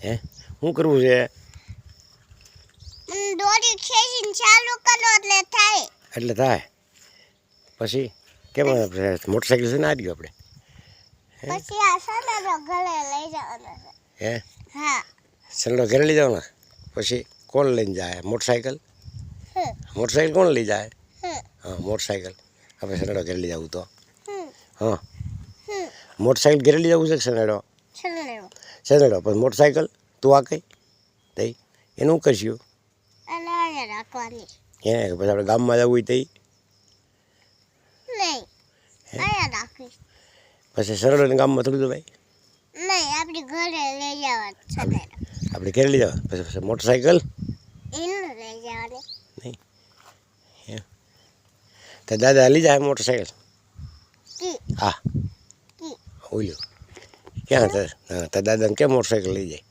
હે શું કરવું છે? દોરી ખેંચીને ચાલુ કરો એટલે થાય. એટલે થાય પછી કેમ મોટરસાઇકલ છે ને આ રહ્યું આપણે પછી આ સનડો ઘરે લઈ જવાનો છે. હે હા. સનડો ઘરે લઈ જવાના પછી કોણ લઈને જાય? મોટરસાઇકલ મોટરસાઇકલ કોણ લઈ જાય? હા મોટરસાઇકલ આપણે સનડો ઘરે લઈ જવું તો હા મોટરસાઇકલ ઘરે લઈ જવું છે સનડો સનડો પછી મોટરસાઇકલ તું આ કઈ તઈ એનું શું કરશું? અને અહીંયા રાખવાની. હે પછી આપણે ગામમાં જવું હોય તઈ નહીં અહીંયા રાખવી. પછી સરળને ગામમાં થોડું ભાઈ નહીં આપણે ઘરે લઈ જવાનું સનડો. આપણે ઘરે લઈ જવા પછી મોટરસાઇકલ એને લઈ જવાની. નહીં હે તો દાદા લઈ જાય મોટરસાઇકલ કી હા કી ઓલ્યો ક્યાં તો દાદાને કેમ મોટરસાઇકલ લઈ જાય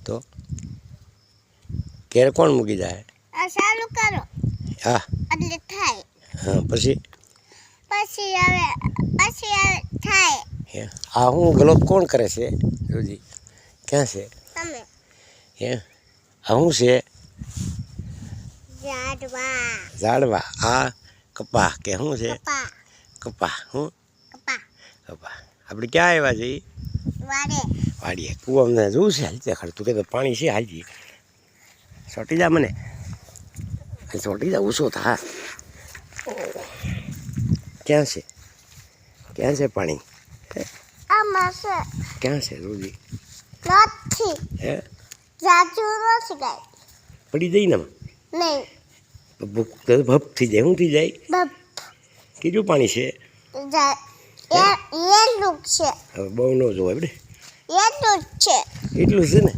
તો ઘેર કોણ મૂકી જાય? આ ચાલુ કરો હા એટલે થાય. હા પછી પછી થાય. હે આ હું ગલોપ કોણ કરે છે રોજી? ક્યાં છે? તમે હે આ શું છે? ઝાડવા ઝાડવા આ કપા કે શું છે? કપા કપા હું કપા કપા આપણે ક્યાં આવ્યા છીએ? વાડે વાડીએ કૂવામાં જોવું છે હાલતે ખરું તું કે પાણી છે હાલજી ચોટી જા મને ચોટી જા ઓછો થા ક્યાં છે પાણી? આમાં છે ક્યાં છે રોજી? નથી હે જાજુ નથી ગાય પડી જઈ ને નહીં ભપ થઈ જાય શું થઈ જાય? બપ કેટલું પાણી છે? એટલું છે હવે બહુ ન જોવાય આપણે એટલું જ છે. એટલું છે ને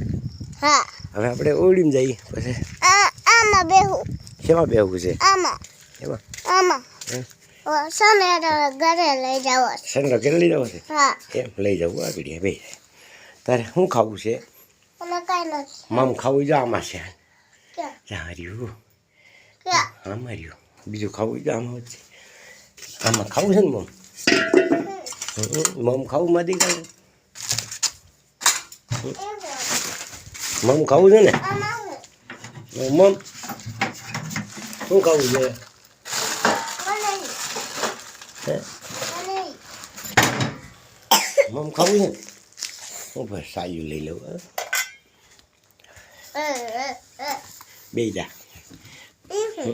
હા હવે આપણે ઓળીમાં જઈએ પછી આમાં બેહું શેમાં બેહવું છે? આમાં એમાં આમાં હે સનેડો ઘરે લઈ જાવ. સનડો ઘરે લઈ જવો છે? હા એમ લઈ જવું આ પીડીએ બે તારે શું ખાવું છે? અને કઈ નથી. મામ ખાવું જો આમાં છે ક્યાં જ્યાં રહ્યું ક્યાં આમાં રહ્યું બીજું ખાવું જો આમાં છે આમાં ખાવું છે ને મમ ખાવું માંથી ખાવું મમ ખાવું છે ને આમાં મમ શું ખાવું છે? હે મમ ખાવું છે ને હું ભાઈ સાયું લઈ લઉં બે જા